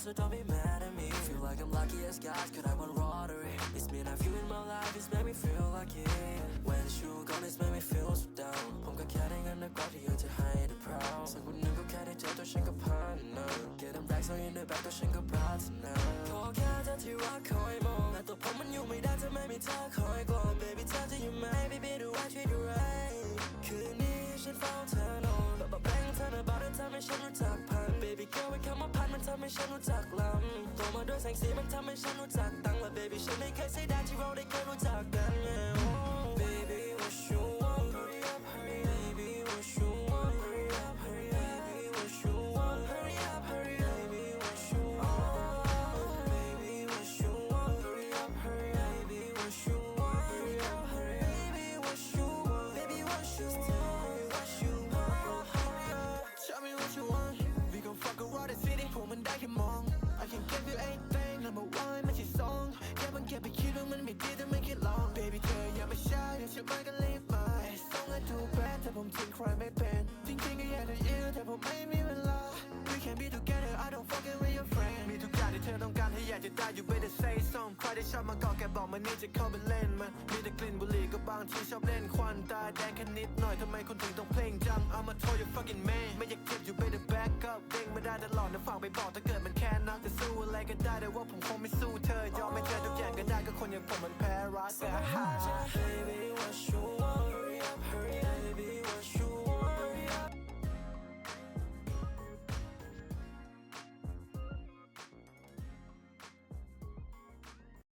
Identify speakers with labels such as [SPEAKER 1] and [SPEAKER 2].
[SPEAKER 1] so don't be mad at me. Feel like I'm lucky as God, could I want lottery. It's been a few in my life, it's made me feel lucky. When you gone, it's made me feel so down. ผมก็แค่ได้เงินนักกว่าที่อยากจะให้ได้ proud สักวันหนึ่งก็แค่ได้เจอตัวฉันก็ผ่านนะ Get them back so in the back ตัวฉันก็ปรารถนาขอแค่เธอที่รักคอยมองแต่ตัวผมมันอยู่ไม่ได้ถ้าไม่มีเธอคอยกล่อม Baby เธอจะอยู่ไหม Baby ดูว่าช่วยดูไรคืนนี้ฉันเฝ้าเธอนอนแบบแบงค์เธอนะบ้าเธอทำให้ฉันรู้จักพัน Baby girl ไอ้คำว่าพันมันทำให้ฉันรู้จักลำโตมาด้วยแสงสีมันทำให้ฉันรู้จักตังและ Baby ฉันไม่เคยเสียดายที่เราได้เคยรู้จักกัน Baby what you want hurry up hurry up Baby what you want hurry up hurry up Baby what you want hurry up hurry up Baby what you want Baby what you want hurry up hurry up Baby what you want hurry up hurry up Baby what you want Baby what you want what you want hurry up
[SPEAKER 2] Tell me what you want We gon' fuck around the city พวกมันได้แค่มอง I can give you anything number one ไม่ใช่สองแค่บางแค่ไปคิดว่ามันไม่ดีแต่ไม่คิดลอง Baby เธออย่ามาช้าเดี๋ยวฉันไม่ก็รีบมา As long as do bad แต่ผมทิ้งใครไม่เป็นจริงๆก็อยากจะยืนแต่ผมไม่มีเวลา We can be together I don't fucking with your friend มีทุกอย่างที่เธอต้องการถ้าอยากจะได้ You better say some ใครที่ชอบมาก่อแกบอกมันนี่จะเข้าไปเล่นมันมีแต่กลิ่นบุหรี่ก็บางทีชอบเล่นควันตาแดงแค่นิดหน่อยทำไมคุณถึงต้องเพลงจัง I'ma throw your fucking man ไม่อยากเจ็บ You better back up เด้งไม่ได้ตลอดนะฝากไปบอกถ้าเกิดมันแค่นักจะสู้อะไรก็ได้แต่ว่าผมคงไม่สู้เธอยอมให้เธอทุกอย่างก็ได้ก็คนอย่างผมมันแพ้รักแต่
[SPEAKER 1] Baby what you want hurry up hurry